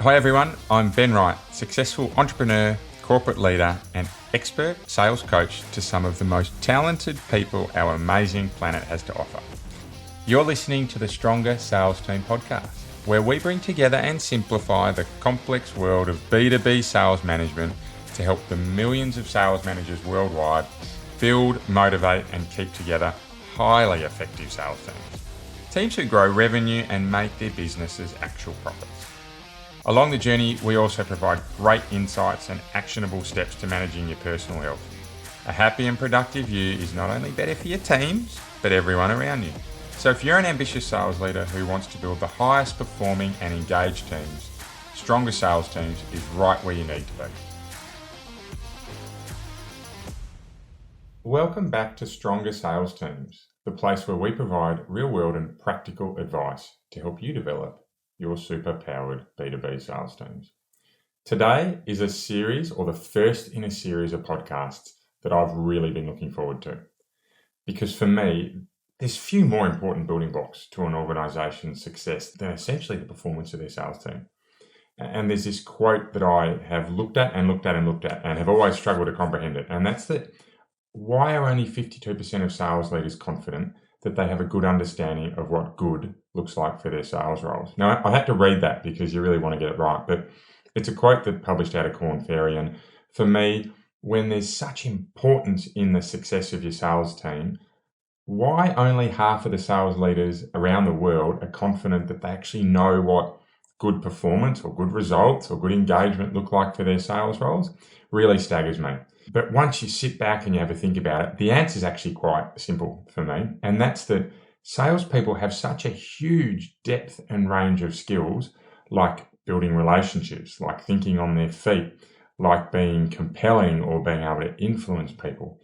Hi everyone, I'm Ben Wright, successful entrepreneur, corporate leader, and expert sales coach to some of the most talented people our amazing planet has to offer. You're listening to the Stronger Sales Team podcast, where we bring together and simplify the complex world of B2B sales management to help the millions of sales managers worldwide build, motivate, and keep together highly effective sales teams. Teams who grow revenue and make their businesses actual profits. Along the journey, we also provide great insights and actionable steps to managing your personal health. A happy and productive you is not only better for your teams, but everyone around you. So if you're an ambitious sales leader who wants to build the highest performing and engaged teams, Stronger Sales Teams is right where you need to be. Welcome back to Stronger Sales Teams, the place where we provide real-world and practical advice to help you develop your super-powered B2B sales teams. Today is a series, or the first in a series of podcasts that I've really been looking forward to. Because for me, there's few more important building blocks to an organization's success than essentially the performance of their sales team. And there's this quote that I have looked at and have always struggled to comprehend it. And that's that, why are only 52% of sales leaders confident that they have a good understanding of what good looks like for their sales roles? Now, I had to read that because you really want to get it right, but it's a quote that published out of Korn Ferry. And for me, when there's such importance in the success of your sales team, why only half of the sales leaders around the world are confident that they actually know what good performance or good results or good engagement look like for their sales roles really staggers me. But once you sit back and you have a think about it, the answer is actually quite simple for me. And that's that salespeople have such a huge depth and range of skills, like building relationships, like thinking on their feet, like being compelling or being able to influence people,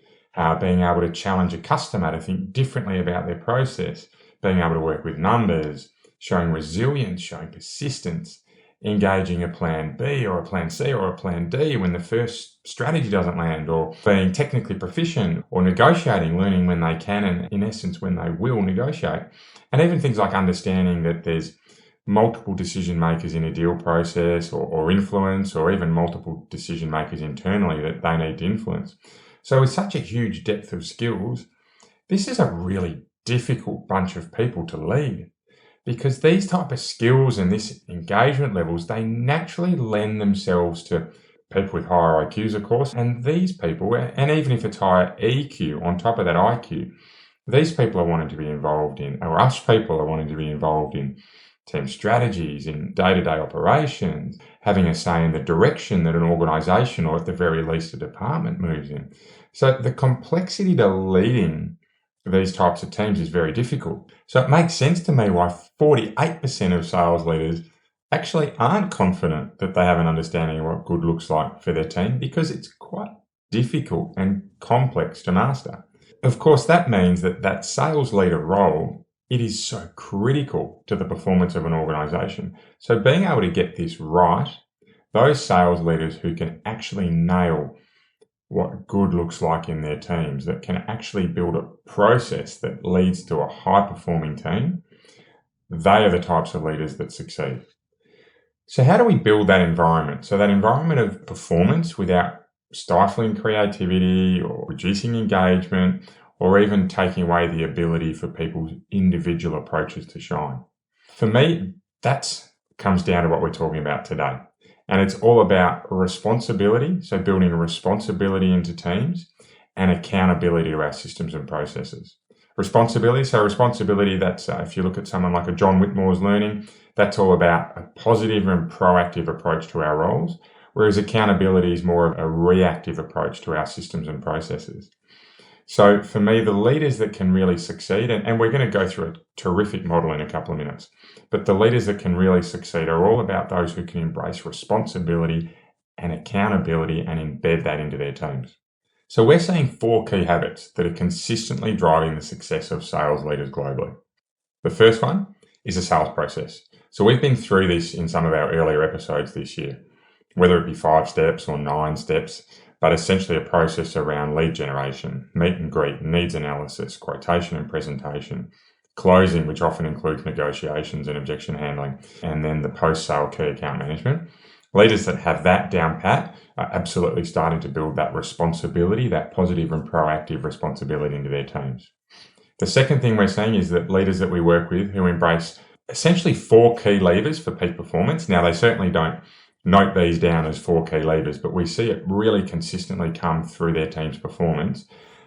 being able to challenge a customer to think differently about their process, being able to work with numbers, showing resilience, showing persistence, engaging a plan B or a plan C or a plan D when the first strategy doesn't land, or being technically proficient, or negotiating, learning when they can and in essence when they will negotiate. And even things like understanding that there's multiple decision makers in a deal process or influence, or even multiple decision makers internally that they need to influence. So with such a huge depth of skills, this is a really difficult bunch of people to lead. Because these type of skills and this engagement levels, they naturally lend themselves to people with higher IQs, of course. And these people, and even if it's higher EQ on top of that IQ, these people are wanting to be involved in, or us people are wanting to be involved in team strategies, in day-to-day operations, having a say in the direction that an organization, or at the very least a department, moves in. So the complexity to leading these types of teams is very difficult. So it makes sense to me why 48% of sales leaders actually aren't confident that they have an understanding of what good looks like for their team, because it's quite difficult and complex to master. Of course, that means that sales leader role, it is so critical to the performance of an organization. So being able to get this right, those sales leaders who can actually nail what good looks like in their teams, that can actually build a process that leads to a high-performing team, they are the types of leaders that succeed. So how do we build that environment? So that environment of performance without stifling creativity or reducing engagement, or even taking away the ability for people's individual approaches to shine. For me, that comes down to what we're talking about today. And it's all about responsibility, so building responsibility into teams, and accountability to our systems and processes. Responsibility, that's if you look at someone like a John Whitmore's learning, that's all about a positive and proactive approach to our roles, whereas accountability is more of a reactive approach to our systems and processes. So for me, the leaders that can really succeed, and we're going to go through a terrific model in a couple of minutes, but the leaders that can really succeed are all about those who can embrace responsibility and accountability and embed that into their teams. So we're seeing 4 key habits that are consistently driving the success of sales leaders globally. The first one is a sales process. So we've been through this in some of our earlier episodes this year, whether it be 5 steps or 9 steps, but essentially a process around lead generation, meet and greet, needs analysis, quotation and presentation, closing, which often includes negotiations and objection handling, and then the post-sale key account management. Leaders that have that down pat are absolutely starting to build that responsibility, that positive and proactive responsibility into their teams. The second thing we're seeing is that leaders that we work with who embrace essentially 4 key levers for peak performance. Now, they certainly don't note these down as 4 key levers, but we see it really consistently come through their team's performance,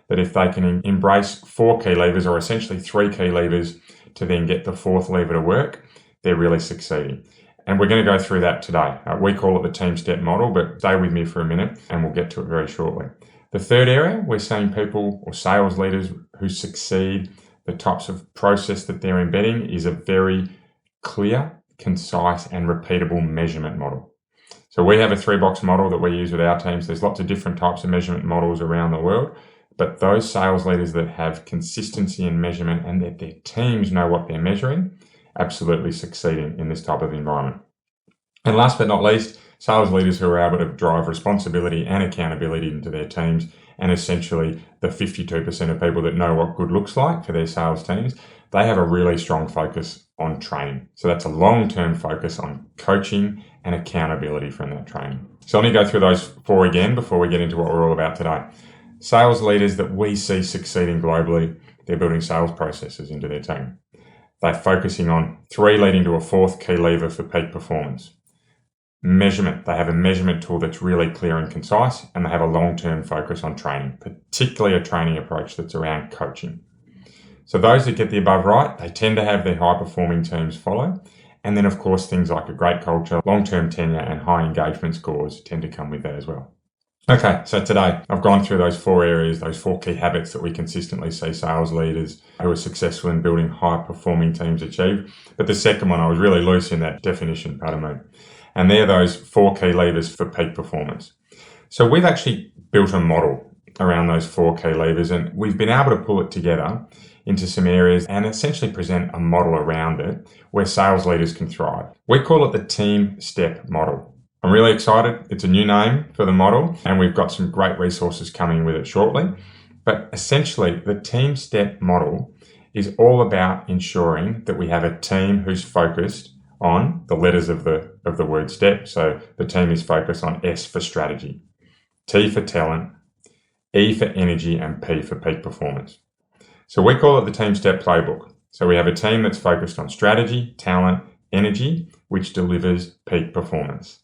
that if they can embrace 4 key levers, or essentially 3 key levers, to then get the 4th lever to work, they're really succeeding. And we're going to go through that today. We call it the Team STEP model, but stay with me for a minute and we'll get to it very shortly. The third area, we're seeing people or sales leaders who succeed, the types of process that they're embedding is a very clear, concise, and repeatable measurement model. So we have a 3-box model that we use with our teams. There's lots of different types of measurement models around the world, but those sales leaders that have consistency in measurement and that their teams know what they're measuring, absolutely succeeding in this type of environment. And last but not least, sales leaders who are able to drive responsibility and accountability into their teams, and essentially the 52% of people that know what good looks like for their sales teams, they have a really strong focus on training. So that's a long-term focus on coaching and accountability from that training. So let me go through those 4 again before we get into what we're all about today. Sales leaders that we see succeeding globally, they're building sales processes into their team. They're focusing on 3 leading to a 4th key lever for peak performance. Measurement. They have a measurement tool that's really clear and concise, and they have a long-term focus on training, particularly a training approach that's around coaching. So those that get the above right, they tend to have their high-performing teams follow. And then, of course, things like a great culture, long-term tenure, and high engagement scores tend to come with that as well. Okay, so today I've gone through those 4 areas, those 4 key habits that we consistently see sales leaders who are successful in building high-performing teams achieve. But the second one, I was really loose in that definition, pardon me. And they're those 4 key levers for peak performance. So we've actually built a model around those 4 key levers, and we've been able to pull it together into some areas and essentially present a model around it where sales leaders can thrive. We call it the Team STEP model. I'm really excited. It's a new name for the model, and we've got some great resources coming with it shortly. But essentially, the Team STEP model is all about ensuring that we have a team who's focused on the letters of the word STEP. So the team is focused on S for strategy, T for talent, E for energy, and P for peak performance. So we call it the Team STEP Playbook. So we have a team that's focused on strategy, talent, energy, which delivers peak performance.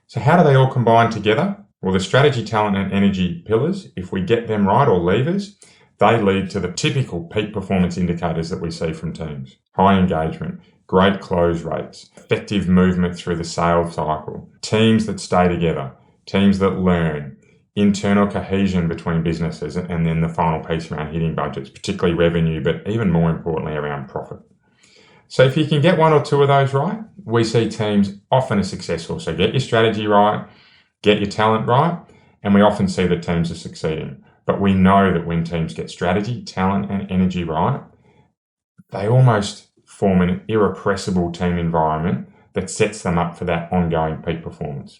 So how do they all combine together? Well, the strategy, talent, and energy pillars, if we get them right, or levers, they lead to the typical peak performance indicators that we see from teams. High engagement, great close rates, effective movement through the sales cycle, teams that stay together, teams that learn, internal cohesion between businesses, and then the final piece around hitting budgets, particularly revenue, but even more importantly around profit. So if you can get 1 or 2 of those right, we see teams often are successful. So get your strategy right, get your talent right, and we often see that teams are succeeding. But we know that when teams get strategy, talent, and energy right, they almost form an irrepressible team environment that sets them up for that ongoing peak performance.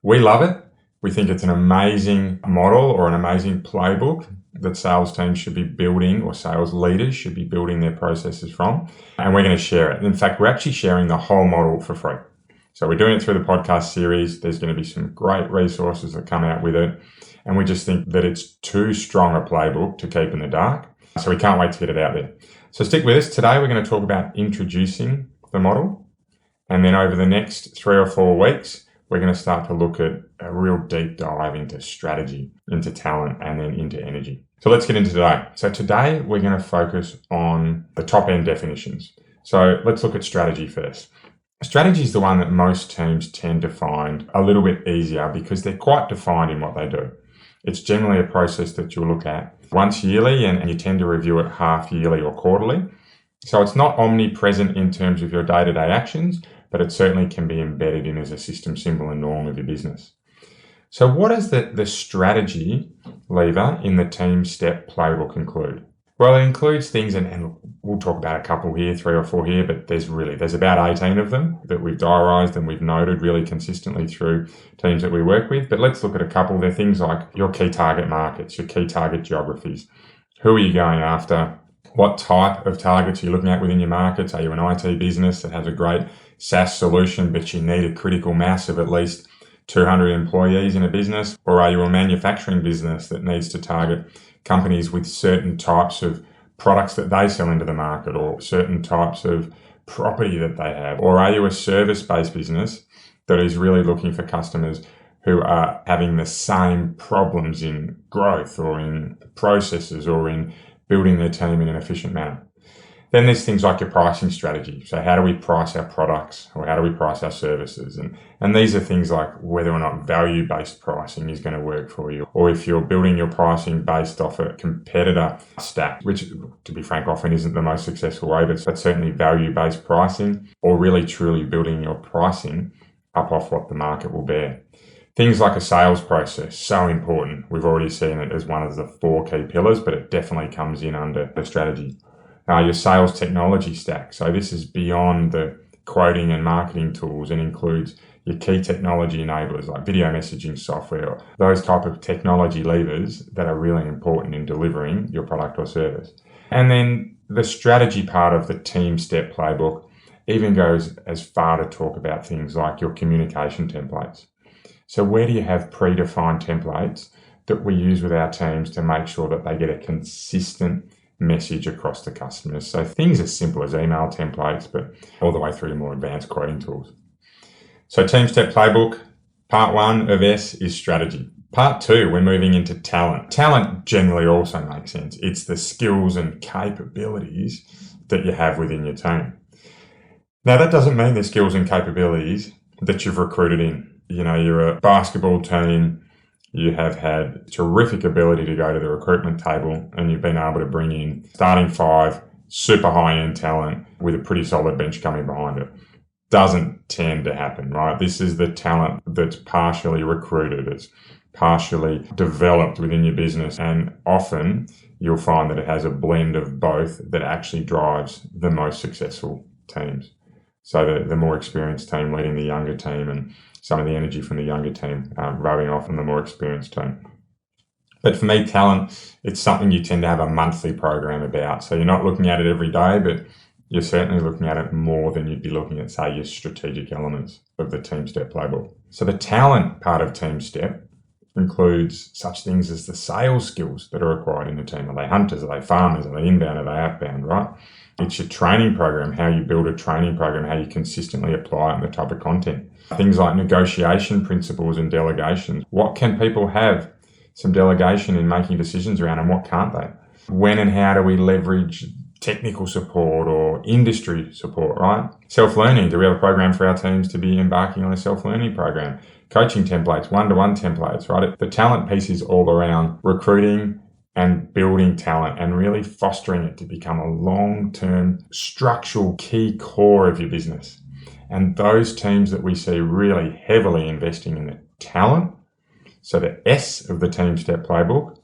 We love it. We think it's an amazing model or an amazing playbook that sales teams should be building, or sales leaders should be building their processes from. And we're going to share it. In fact, we're actually sharing the whole model for free. So we're doing it through the podcast series. There's going to be some great resources that come out with it. And we just think that it's too strong a playbook to keep in the dark. So we can't wait to get it out there. So stick with us. Today, we're going to talk about introducing the model. And then over the next 3 or 4 weeks, we're going to start to look at a real deep dive into strategy, into talent, and then into energy. So let's get into today. So today, we're going to focus on the top end definitions. So let's look at strategy first. Strategy is the one that most teams tend to find a little bit easier because they're quite defined in what they do. It's generally a process that you'll look at once yearly, and you tend to review it half yearly or quarterly. So it's not omnipresent in terms of your day-to-day actions, but it certainly can be embedded in as a system, symbol, and norm of your business. So what does the strategy lever in the Team STEP Playbook include? Well, it includes things, and we'll talk about a couple here, 3 or 4 here, but there's about 18 of them that we've diarised and we've noted really consistently through teams that we work with. But let's look at a couple. They're things like your key target markets, your key target geographies. Who are you going after? What type of targets are you looking at within your markets? Are you an IT business that has a great SaaS solution, but you need a critical mass of at least 200 employees in a business? Or are you a manufacturing business that needs to target companies with certain types of products that they sell into the market, or certain types of property that they have? Or are you a service-based business that is really looking for customers who are having the same problems in growth or in processes or in building their team in an efficient manner? Then there's things like your pricing strategy. So how do we price our products, or how do we price our services? And these are things like whether or not value-based pricing is going to work for you, or if you're building your pricing based off a competitor stack, which, to be frank, often isn't the most successful way, but certainly value-based pricing, or really truly building your pricing up off what the market will bear. Things like a sales process, so important. We've already seen it as one of the 4 key pillars, but it definitely comes in under the strategy. Your sales technology stack. So this is beyond the quoting and marketing tools and includes your key technology enablers like video messaging software, or those type of technology levers that are really important in delivering your product or service. And then the strategy part of the Team STEP Playbook even goes as far to talk about things like your communication templates. So where do you have predefined templates that we use with our teams to make sure that they get a consistent message across to customers? So things as simple as email templates, but all the way through to more advanced quoting tools. So Team STEP Playbook, part 1 of S is strategy. Part 2, we're moving into talent. Talent generally also makes sense. It's the skills and capabilities that you have within your team. Now, that doesn't mean the skills and capabilities that you've recruited in. You know, you're a basketball team, you have had terrific ability to go to the recruitment table, and you've been able to bring in starting 5, super high-end talent with a pretty solid bench coming behind it. Doesn't tend to happen, right? This is the talent that's partially recruited, it's partially developed within your business, and often you'll find that it has a blend of both that actually drives the most successful teams. So the more experienced team leading the younger team, and some of the energy from the younger team rubbing off on the more experienced team. But for me, talent, it's something you tend to have a monthly program about. So you're not looking at it every day, but you're certainly looking at it more than you'd be looking at, say, your strategic elements of the Team STEP Playbook. So the talent part of Team STEP includes such things as the sales skills that are required in the team. Are they hunters? Are they farmers? Are they inbound? Are they outbound, right? It's your training program, how you build a training program, how you consistently apply it, and the type of content. Things like negotiation principles and delegations. What can people have some delegation in making decisions around, and what can't they? When and how do we leverage technical support or industry support, right? Self-learning. Do we have a program for our teams to be embarking on a self-learning program? Coaching templates, one-to-one templates, right? The talent piece is all around recruiting and building talent and really fostering it to become a long-term structural key core of your business. And those teams that we see really heavily investing in the talent, so the S of the Team STEP Playbook,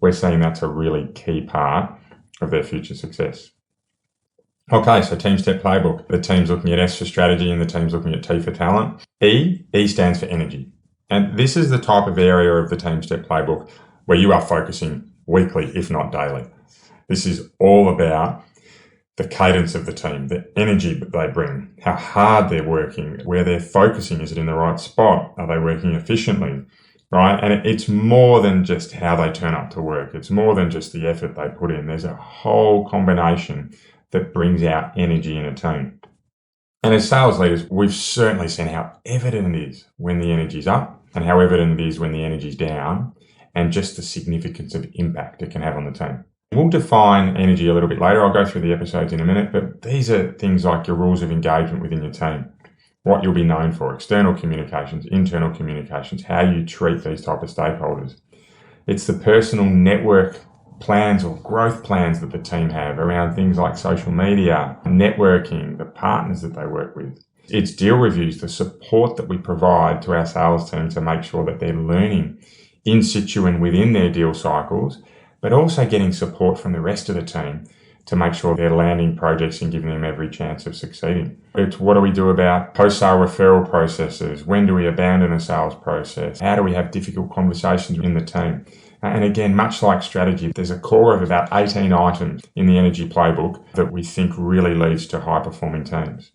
we're seeing that's a really key part of their future success. Okay, so Team STEP Playbook, the team's looking at S for strategy and the team's looking at T for talent. E stands for energy. And this is the type of area of the Team STEP Playbook where you are focusing weekly, if not daily. This is all about the cadence of the team, the energy that they bring, how hard they're working, where they're focusing. Is it in the right spot? Are they working efficiently? Right? And it's more than just how they turn up to work. It's more than just the effort they put in. There's a whole combination that brings out energy in a team. And as sales leaders, we've certainly seen how evident it is when the energy's up and how evident it is when the energy's down, and just the significance of impact it can have on the team. We'll define energy a little bit later. I'll go through the episodes in a minute, but these are things like your rules of engagement within your team, what you'll be known for, external communications, internal communications, how you treat these type of stakeholders. It's the personal network plans or growth plans that the team have around things like social media, networking, the partners that they work with. It's deal reviews, the support that we provide to our sales team to make sure that they're learning in situ and within their deal cycles, but also getting support from the rest of the team to make sure they're landing projects and giving them every chance of succeeding. It's what do we do about post-sale referral processes? When do we abandon a sales process? How do we have difficult conversations in the team? And again, much like strategy, there's a core of about 18 items in the energy playbook that we think really leads to high-performing teams.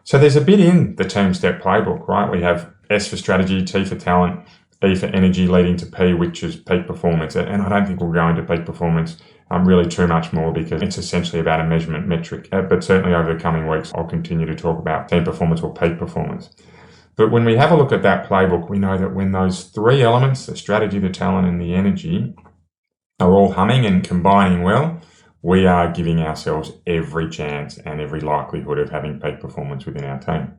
So there's a bit in the Team STEP Playbook, right? We have S for strategy, T for talent, E for energy, leading to P, which is peak performance. And I don't think we'll go into peak performance really too much more because it's essentially about a measurement metric. But certainly over the coming weeks, I'll continue to talk about team performance or peak performance. But when we have a look at that playbook, we know that when those three elements, the strategy, the talent, and the energy, are all humming and combining well, we are giving ourselves every chance and every likelihood of having peak performance within our team.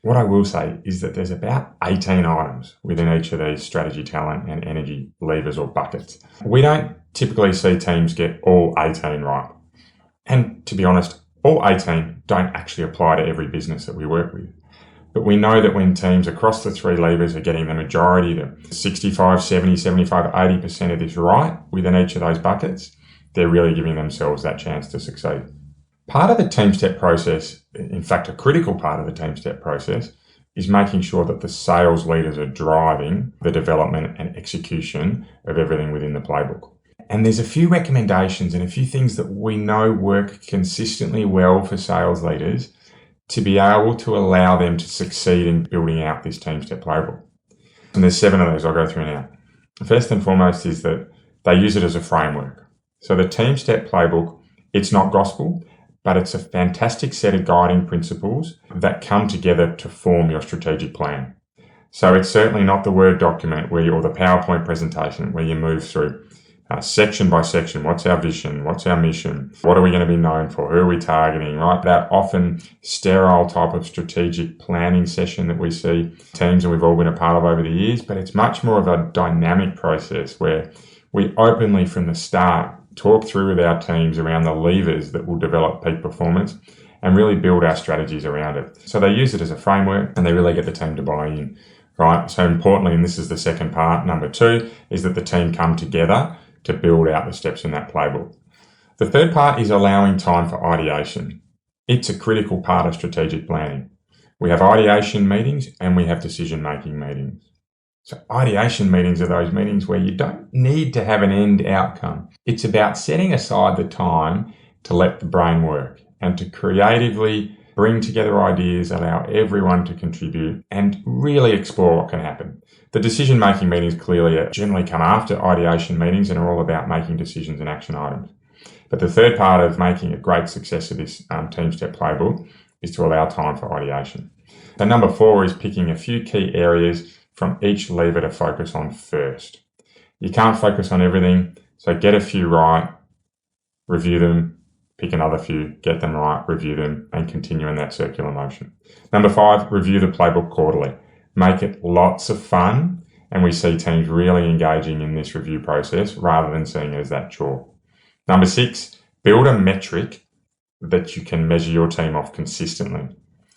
What I will say is that there's about 18 items within each of these strategy, talent, and energy levers or buckets. We don't typically see teams get all 18 right. And to be honest, all 18 don't actually apply to every business that we work with. But we know that when teams across the three levers are getting the majority to 65, 70, 75, 80% of this right within each of those buckets, they're really giving themselves that chance to succeed. Part of the Team STEP process, in fact, a critical part of the Team STEP process, is making sure that the sales leaders are driving the development and execution of everything within the playbook. And there's a few recommendations and a few things that we know work consistently well for sales leaders to be able to allow them to succeed in building out this Team STEP Playbook. And there's 7 of those I'll go through now. First and foremost is that they use it as a framework. So the Team STEP Playbook, it's not gospel, but it's a fantastic set of guiding principles that come together to form your strategic plan. So it's certainly not the Word document or the PowerPoint presentation where you move through section by section. What's our vision? What's our mission? What are we going to be known for? Who are we targeting, right? That often sterile type of strategic planning session that we see teams and we've all been a part of over the years, but it's much more of a dynamic process where we openly from the start talk through with our teams around the levers that will develop peak performance and really build our strategies around it. So they use it as a framework and they really get the team to buy in, right? So importantly, and this is the second part, number 2, is that the team come together to build out the steps in that playbook. The third part is allowing time for ideation. It's a critical part of strategic planning. We have ideation meetings and we have decision-making meetings. So ideation meetings are those meetings where you don't need to have an end outcome. It's about setting aside the time to let the brain work and to creatively bring together ideas, allow everyone to contribute and really explore what can happen. The decision-making meetings clearly generally come after ideation meetings and are all about making decisions and action items. But the third part of making a great success of this Team STEP Playbook is to allow time for ideation. So number 4 is picking a few key areas from each lever to focus on first. You can't focus on everything, so get a few right, review them, pick another few, get them right, review them, and continue in that circular motion. Number 5, review the playbook quarterly. Make it lots of fun, and we see teams really engaging in this review process rather than seeing it as that chore. Number 6, build a metric that you can measure your team off consistently.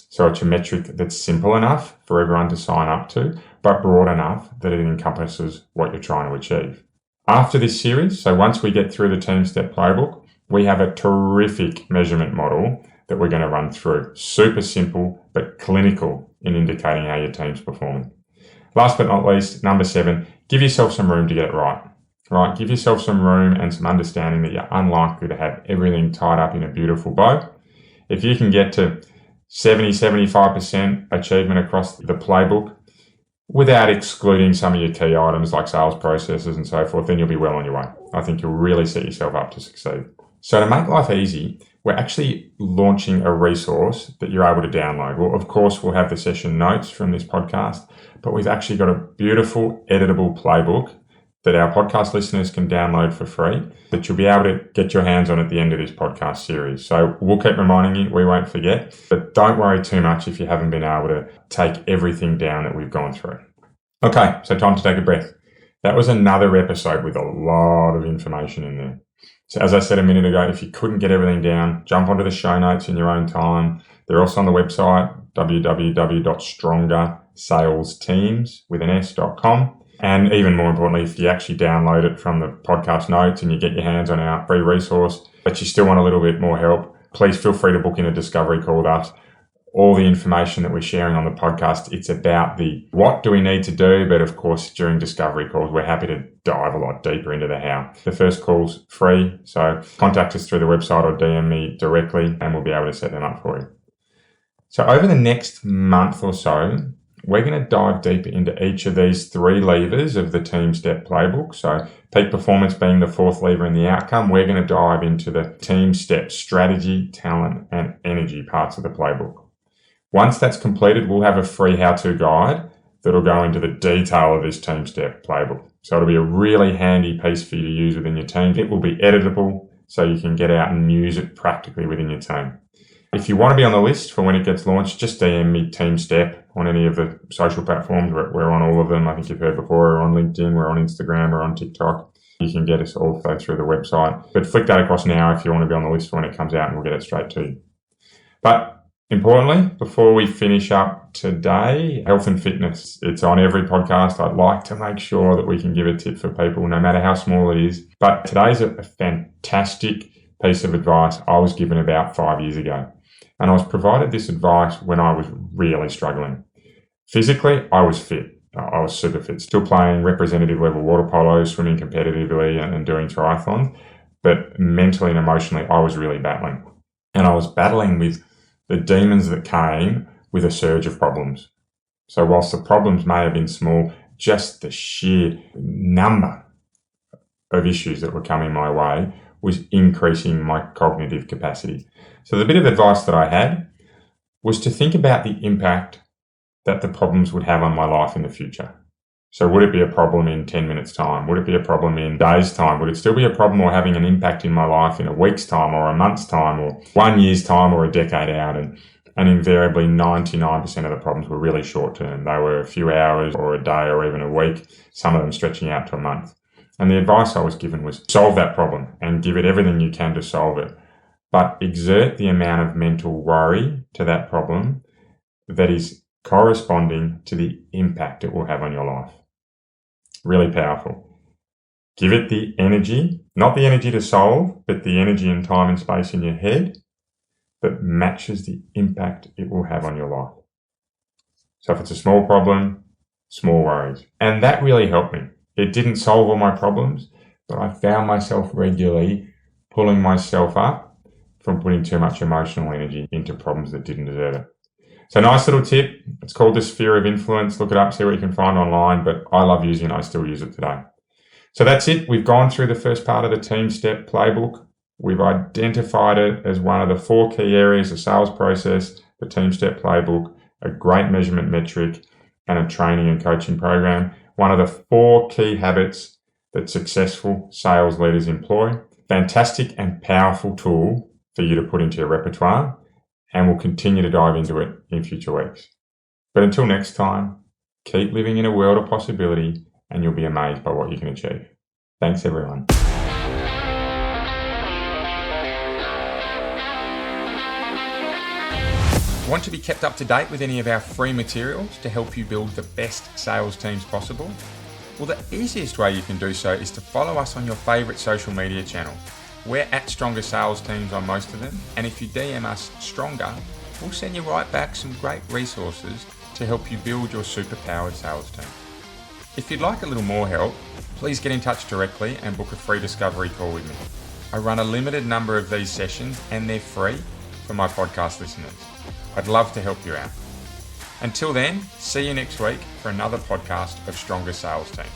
So it's a metric that's simple enough for everyone to sign up to, but broad enough that it encompasses what you're trying to achieve. After this series, so once we get through the Team STEP Playbook, we have a terrific measurement model that we're going to run through. Super simple, but clinical in indicating how your team's performing. Last but not least, number 7, give yourself some room to get it right. Right? Give yourself some room and some understanding that you're unlikely to have everything tied up in a beautiful bow. If you can get to 70-75% achievement across the playbook without excluding some of your key items like sales processes and so forth, then you'll be well on your way. I think you'll really set yourself up to succeed. So to make life easy, we're actually launching a resource that you're able to download. Well, of course, we'll have the session notes from this podcast, but we've actually got a beautiful editable playbook that our podcast listeners can download for free that you'll be able to get your hands on at the end of this podcast series. So we'll keep reminding you, we won't forget, but don't worry too much if you haven't been able to take everything down that we've gone through. Okay, so time to take a breath. That was another episode with a lot of information in there. So as I said a minute ago, if you couldn't get everything down, jump onto the show notes in your own time. They're also on the website, www.strongersalesteams.com. And even more importantly, if you actually download it from the podcast notes and you get your hands on our free resource, but you still want a little bit more help, please feel free to book in a discovery call with us. All the information that we're sharing on the podcast, it's about the what do we need to do, but of course, during discovery calls, we're happy to dive a lot deeper into the how. The first call's free, so contact us through the website or DM me directly and we'll be able to set them up for you. So over the next month or so, we're going to dive deeper into each of these 3 levers of the Team STEP Playbook. So peak performance being the 4th lever in the outcome, we're going to dive into the Team STEP strategy, talent, and energy parts of the playbook. Once that's completed, we'll have a free how-to guide that'll go into the detail of this Team STEP Playbook. So it'll be a really handy piece for you to use within your team. It will be editable so you can get out and use it practically within your team. If you want to be on the list for when it gets launched, just DM me Team STEP on any of the social platforms. We're on all of them. I think you've heard before. We're on LinkedIn, we're on Instagram, we're on TikTok. You can get us all through the website. But flick that across now if you want to be on the list for when it comes out and we'll get it straight to you. But importantly, before we finish up today, health and fitness. It's on every podcast. I'd like to make sure that we can give a tip for people, no matter how small it is. But today's a fantastic piece of advice I was given about 5 years ago. And I was provided this advice when I was really struggling. Physically, I was fit. I was super fit, still playing representative level water polo, swimming competitively and doing triathlons. But mentally and emotionally, I was really battling. And I was battling with the demons that came with a surge of problems. So whilst the problems may have been small, just the sheer number of issues that were coming my way was increasing my cognitive capacity. So the bit of advice that I had was to think about the impact that the problems would have on my life in the future. So would it be a problem in 10 minutes time? Would it be a problem in days time? Would it still be a problem or having an impact in my life in a week's time or a month's time or 1 year's time or a decade out? And invariably 99% of the problems were really short term. They were a few hours or a day or even a week, some of them stretching out to a month. And the advice I was given was solve that problem and give it everything you can to solve it. But exert the amount of mental worry to that problem that is corresponding to the impact it will have on your life. Really powerful. Give it the energy, not the energy to solve, but the energy and time and space in your head that matches the impact it will have on your life. So if it's a small problem, small worries. And that really helped me. It didn't solve all my problems, but I found myself regularly pulling myself up from putting too much emotional energy into problems that didn't deserve it. So nice little tip. It's called the sphere of influence. Look it up, see what you can find online, but I love using it. I still use it today. So that's it. We've gone through the first part of the Team STEP Playbook. We've identified it as one of the 4 key areas of sales process, the Team STEP Playbook, a great measurement metric, and a training and coaching program. One of the 4 key habits that successful sales leaders employ. Fantastic and powerful tool for you to put into your repertoire, and we'll continue to dive into it in future weeks. But until next time, keep living in a world of possibility and you'll be amazed by what you can achieve. Thanks, everyone. Want to be kept up to date with any of our free materials to help you build the best sales teams possible? Well, the easiest way you can do so is to follow us on your favourite social media channel. We're at Stronger Sales Teams on most of them, and if you DM us Stronger, we'll send you right back some great resources to help you build your superpowered sales team. If you'd like a little more help, please get in touch directly and book a free discovery call with me. I run a limited number of these sessions and they're free for my podcast listeners. I'd love to help you out. Until then, see you next week for another podcast of Stronger Sales Teams.